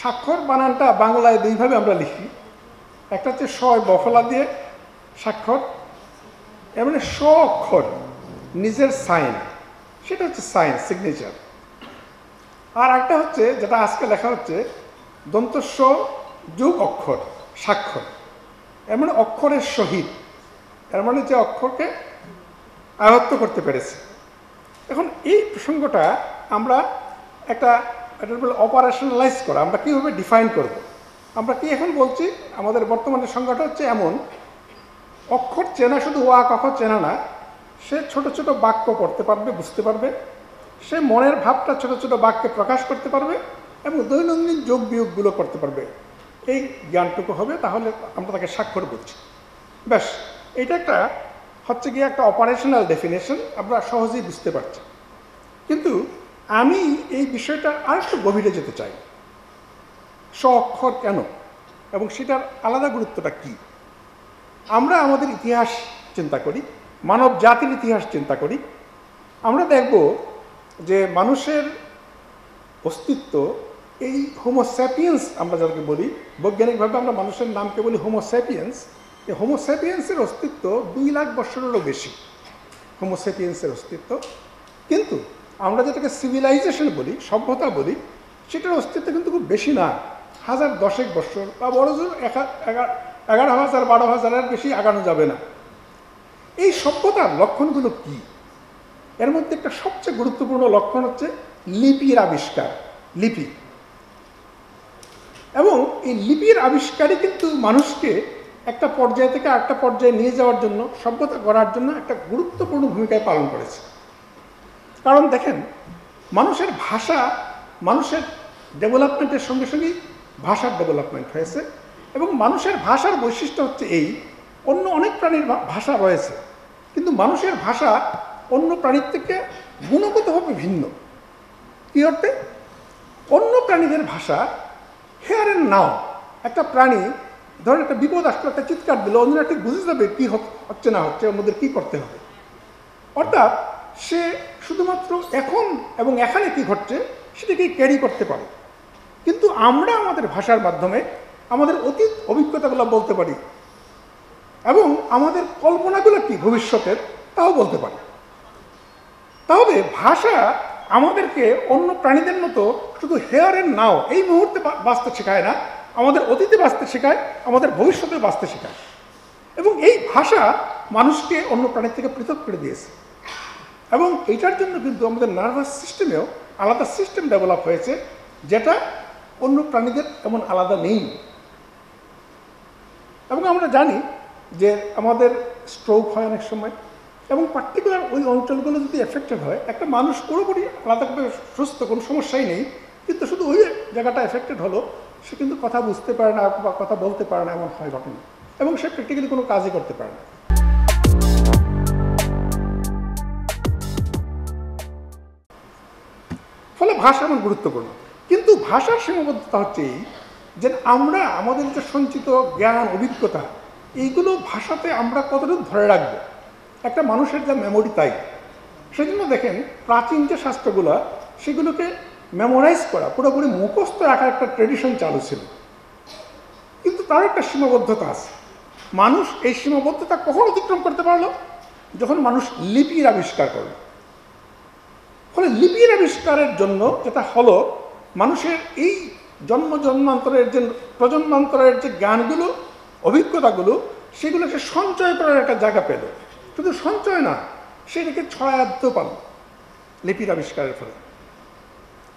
স্বাক্ষর বানানটা বাংলায় দুইভাবে আমরা লিখি। একটা হচ্ছে স বফলা দিয়ে স্বাক্ষর, এর মানে স অক্ষর নিজের সাইন, সেটা হচ্ছে সাইন, সিগনেচার। আর একটা হচ্ছে যেটা আজকে লেখা হচ্ছে দন্তস্ব যোগ অক্ষর, স্বাক্ষর। এর মানে অক্ষরের সহিত, এর মানে যে অক্ষরকে আয়ত্ত করতে পেরেছে। এখন এই প্রসঙ্গটা আমরা এটা বলে অপারেশনালাইজ করা, আমরা কীভাবে ডিফাইন করব। আমরা কি এখন বলছি, আমাদের বর্তমানে সংজ্ঞাটা হচ্ছে এমন, অক্ষর চেনা শুধু ওয়াক অক্ষর চেনা না, সে ছোট ছোট বাক্য পড়তে পারবে, বুঝতে পারবে, সে মনের ভাবটা ছোট ছোট বাক্যে প্রকাশ করতে পারবে এবং দৈনন্দিন যোগ বিয়োগগুলো করতে পারবে। এই জ্ঞানটুকু হবে, তাহলে আমরা তাকে স্বাক্ষর বলছি। ব্যাস, এটা একটা হচ্ছে গিয়ে একটা অপারেশনাল ডেফিনেশন, আমরা সহজেই বুঝতে পারছি। কিন্তু আমি এই বিষয়টা আরেকটু গভীরে যেতে চাই। স অক্ষর কেন এবং সেটার আলাদা গুরুত্বটা কি? আমরা আমাদের ইতিহাস চিন্তা করি, মানব জাতির ইতিহাস চিন্তা করি, আমরা দেখব যে মানুষের অস্তিত্ব, এই হোমোস্যাপিয়েন্স আমরা যাদেরকে বলি, বৈজ্ঞানিকভাবে আমরা মানুষের নামকে বলি হোমোস্যাপিয়েন্স। এই হোমোস্যাপিয়েন্সের অস্তিত্ব 2 লাখ বছরেরও বেশি, হোমোস্যাপিয়েন্সের অস্তিত্ব। কিন্তু আমরা যেটাকে সিভিলাইজেশন বলি, সভ্যতা বলি, সেটার অস্তিত্ব কিন্তু খুব বেশি না, 1010 বছর বা বড় জোর 11,000 12,000-এর বেশি আগানো যাবে না। এই সভ্যতার লক্ষণগুলো কি? এর মধ্যে একটা সবচেয়ে গুরুত্বপূর্ণ লক্ষণ হচ্ছে লিপির আবিষ্কার, লিপি। এবং এই লিপির আবিষ্কারই কিন্তু মানুষকে একটা পর্যায় থেকে আরেকটা পর্যায়ে নিয়ে যাওয়ার জন্য, সভ্যতা গড়ার জন্য একটা গুরুত্বপূর্ণ ভূমিকায় পালন করেছে। কারণ দেখেন, মানুষের ভাষা, মানুষের ডেভেলপমেন্টের সঙ্গে সঙ্গেই ভাষার ডেভেলপমেন্ট হয়েছে। এবং মানুষের ভাষার বৈশিষ্ট্য হচ্ছে এই, অন্য অনেক প্রাণীর ভাষা রয়েছে, কিন্তু মানুষের ভাষা অন্য প্রাণীর থেকে গুণগতভাবে ভিন্ন। কি অর্থে? অন্য প্রাণীদের ভাষা হেয়ার এন্ড নাও, একটা প্রাণী ধরেন একটা বিপদ আসলে একটা চিৎকার দিল, অন্যরা ঠিক বুঝে যাবে কী হচ্ছে না হচ্ছে, আমাদের কী করতে হবে। অর্থাৎ সে শুধুমাত্র এখন এবং এখানে কি ঘটছে সেটাকেই ক্যারি করতে পারে। কিন্তু আমরা আমাদের ভাষার মাধ্যমে আমাদের অতীত অভিজ্ঞতাগুলো বলতে পারি এবং আমাদের কল্পনাগুলো কি ভবিষ্যতের তাও বলতে পারি। তাহলে ভাষা আমাদেরকে অন্য প্রাণীদের মতো শুধু হেয়ার এন্ড নাও, এই মুহূর্তে বাঁচতে শেখায় না, আমাদের অতীতে বাঁচতে শেখায়, আমাদের ভবিষ্যতে বাঁচতে শেখায়। এবং এই ভাষা মানুষকে অন্য প্রাণীর থেকে পৃথক করে দিয়েছে। এবং এইটার জন্য কিন্তু আমাদের নার্ভাস সিস্টেমেও আলাদা সিস্টেম ডেভেলপ হয়েছে, যেটা অন্য প্রাণীদের এমন আলাদা নেই। এবং আমরা জানি যে আমাদের স্ট্রোক হয় অনেক সময়, এবং পার্টিকুলার ওই অঞ্চলগুলো যদি এফেক্টেড হয়, একটা মানুষ পুরোপুরি আলাদাভাবে সুস্থ, কোনো সমস্যাই নেই, কিন্তু শুধু ওই জায়গাটা এফেক্টেড হলো, সে কিন্তু কথা বুঝতে পারে না বা কথা বলতে পারে না, এমন হয় ঘটনা, এবং সে প্র্যাকটিক্যালি কোনো কাজই করতে পারে না। ফলে ভাষা এমন গুরুত্বপূর্ণ। কিন্তু ভাষার সীমাবদ্ধতা হচ্ছে এই যে আমরা আমাদের যে সঞ্চিত জ্ঞান, অভিজ্ঞতা, এইগুলো ভাষাতে আমরা কতটুকু ধরে রাখবো। একটা মানুষের যা মেমোরি তাই। সেজন্য দেখেন প্রাচীন যে শাস্ত্রগুলো, সেগুলোকে মেমোরাইজ করা, পুরোপুরি মুখস্থ রাখার একটা ট্রেডিশন চালু ছিল। কিন্তু তার একটা সীমাবদ্ধতা আছে। মানুষ এই সীমাবদ্ধতা কখন অতিক্রম করতে পারলো? যখন মানুষ লিপির আবিষ্কার করল। ফলে লিপির আবিষ্কারের জন্য যেটা হলো, মানুষের এই জন্মান্তরের যে প্রজন্মান্তরের যে জ্ঞানগুলো, অভিজ্ঞতাগুলো, সেগুলোকে সঞ্চয় করার একটা জায়গা পেল। শুধু সঞ্চয় না, সেটাকে ছড়ায়ত্ত পাল লিপির আবিষ্কারের ফলে।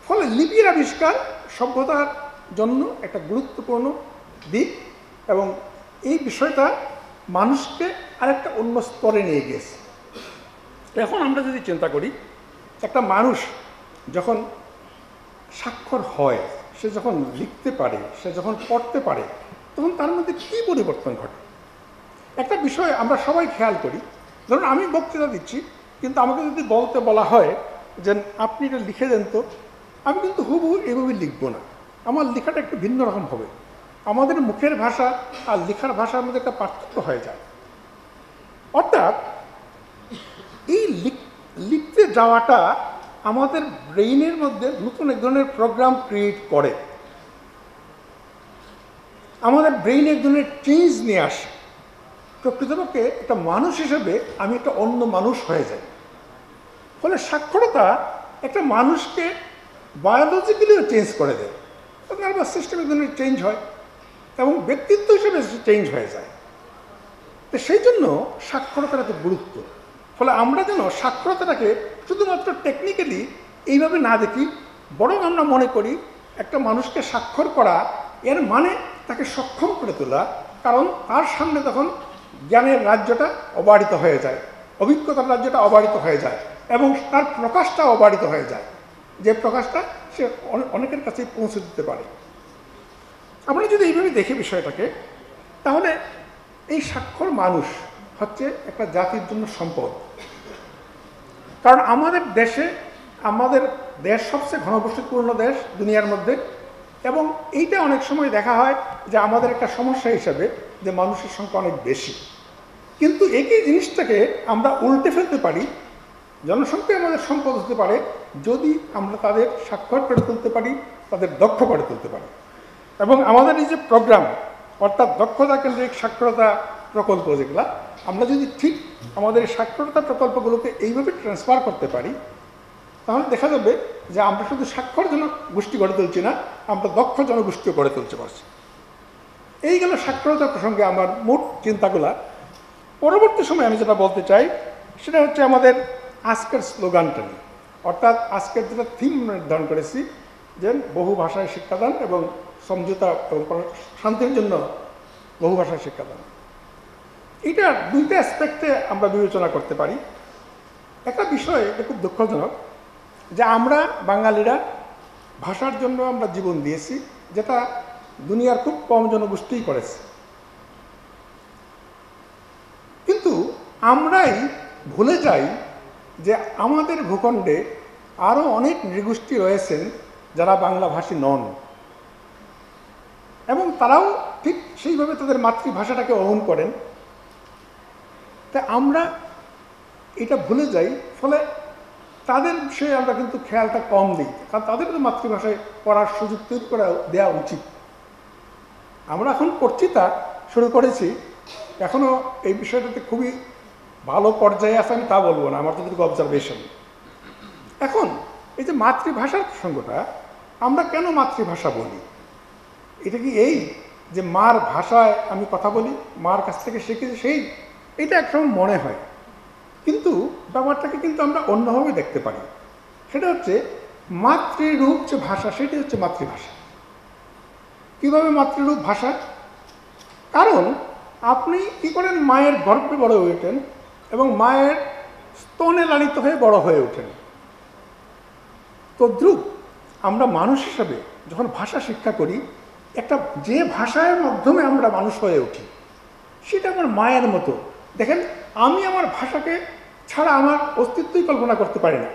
ফলে লিপির আবিষ্কার সভ্যতার জন্য একটা গুরুত্বপূর্ণ দিক, এবং এই বিষয়টা মানুষকে আরেকটা অন্য স্তরে নিয়ে গিয়েছে। এখন আমরা যদি চিন্তা করি, একটা মানুষ যখন স্বাক্ষর হয়, সে যখন লিখতে পারে, সে যখন পড়তে পারে, তখন তার মধ্যে কী পরিবর্তন ঘটে? একটা বিষয় আমরা সবাই খেয়াল করি। ধরুন আমি বক্তৃতা দিচ্ছি, কিন্তু আমাকে যদি বলতে বলা হয় যে আপনি এটা লিখে দেন, তো আমি কিন্তু হুবহু এভাবে লিখব না, আমার লেখাটা একটু ভিন্ন রকম হবে। আমাদের মুখের ভাষা আর লেখার ভাষার মধ্যে একটা পার্থক্য হয়ে যায়। অর্থাৎ এই লিখতে যাওয়াটা আমাদের ব্রেইনের মধ্যে নতুন এক ধরনের প্রোগ্রাম ক্রিয়েট করে। আমাদের ব্রেইনে এক ধরনের চেঞ্জ নিয়ে আসে। প্রকৃতপক্ষে একটা মানুষ হিসেবে আমি একটা অন্য মানুষ হয়ে যাই। ফলে সাক্ষরতা একটা মানুষকে বায়োলজিক্যালিও চেঞ্জ করে দেয়, নার্ভাস সিস্টেম এক ধরনের চেঞ্জ হয় এবং ব্যক্তিত্ব হিসেবে চেঞ্জ হয়ে যায়। তো সেই জন্য সাক্ষরতার এত গুরুত্ব। ফলে আমরা যেন সাক্ষরতাটাকে শুধুমাত্র টেকনিক্যালি এইভাবে না দেখি, বরং আমরা মনে করি একটা মানুষকে স্বাক্ষর করা এর মানে তাকে সক্ষম করে তোলা, কারণ তার সামনে তখন জ্ঞানের রাজ্যটা অবারিত হয়ে যায়, অভিজ্ঞতার রাজ্যটা অবারিত হয়ে যায় এবং তার প্রকাশটা অবারিত হয়ে যায়, যে প্রকাশটা সে অনেকের কাছেই পৌঁছে দিতে পারে। আমরা যদি এইভাবে দেখি বিষয়টাকে, তাহলে এই স্বাক্ষর মানুষ হচ্ছে একটা জাতির জন্য সম্পদ। কারণ আমাদের দেশ সবচেয়ে ঘনবসতিপূর্ণ দেশ দুনিয়ার মধ্যে, এবং এইটা অনেক সময় দেখা হয় যে আমাদের একটা সমস্যা হিসাবে যে মানুষের সংখ্যা অনেক বেশি। কিন্তু একই জিনিসটাকে আমরা উল্টে ফেলতে পারি, জনসংখ্যা আমাদের সম্পদ হতে পারে যদি আমরা তাদের স্বাক্ষর করে তুলতে পারি, তাদের দক্ষ করে তুলতে পারি। এবং আমাদের এই যে প্রোগ্রাম, অর্থাৎ দক্ষতা কেন্দ্রিক সাক্ষরতা প্রকল্প যেগুলো, আমরা যদি ঠিক আমাদের সাক্ষরতা প্রকল্পগুলোকে এইভাবে ট্রান্সফার করতে পারি, তাহলে দেখা যাবে যে আমরা শুধু স্বাক্ষর জনগোষ্ঠী গড়ে তুলছি না, আমরা দক্ষ জনগোষ্ঠীও গড়ে তুলতে পারছি। এই গেল সাক্ষরতা প্রসঙ্গে আমার মোট চিন্তাগুলা। পরবর্তী সময়ে আমি যেটা বলতে চাই সেটা হচ্ছে আমাদের আজকের স্লোগানটা নিয়ে, অর্থাৎ আজকের যেটা থিম নির্ধারণ করেছি যে বহু ভাষায় শিক্ষাদান এবং সমঝোতা এবং শান্তির জন্য বহু ভাষায় শিক্ষাদান। এটা দুইটা অ্যাসপেক্টে আমরা বিবেচনা করতে পারি। একটা বিষয় এটা খুব দুঃখজনক যে আমরা বাঙালিরা ভাষার জন্য আমরা জীবন দিয়েছি, যেটা দুনিয়ার খুব কম জনগোষ্ঠীই করেছে। কিন্তু আমরাই ভুলে যাই যে আমাদের ভূখণ্ডে আরও অনেক নৃগোষ্ঠী রয়েছেন যারা বাংলাভাষী নন, এবং তারাও ঠিক সেইভাবে তাদের মাতৃভাষাটাকে অহন করেন। তা আমরা এটা ভুলে যাই, ফলে তাদের বিষয়ে আমরা কিন্তু খেয়ালটা কম দিই, কারণ তাদের তো মাতৃভাষায় পড়ার সুযোগ তৈরি করা দেওয়া উচিত। আমরা এখন করছি, তা শুরু করেছি, এখনও এই বিষয়টাতে খুবই ভালো পর্যায়ে আছে আমি তা বলবো না, আমার যতটুকু অবজারভেশন। এখন এই যে মাতৃভাষার প্রসঙ্গটা, আমরা কেন মাতৃভাষা বলি? এটা কি এই যে মার ভাষায় আমি কথা বলি, মার কাছ থেকে শিখেছি সেই, এটা একসময় মনে হয়, কিন্তু ব্যাপারটাকে কিন্তু আমরা অন্যভাবে দেখতে পারি। সেটা হচ্ছে মাতৃরূপ যে ভাষা, সেটি হচ্ছে মাতৃভাষা। কীভাবে মাতৃরূপ ভাষা? কারণ আপনি কী করেন, মায়ের গর্ভে বড় হয়ে ওঠেন এবং মায়ের স্তনে লালিত হয়ে বড় হয়ে ওঠেন। তদ্রূপ আমরা মানুষ হিসাবে যখন ভাষা শিক্ষা করি, একটা যে ভাষার মাধ্যমে আমরা মানুষ হয়ে উঠি সেটা আমার মায়ের মতো। দেখেন, আমি আমার ভাষাকে ছাড়া আমার অস্তিত্বই কল্পনা করতে পারি না।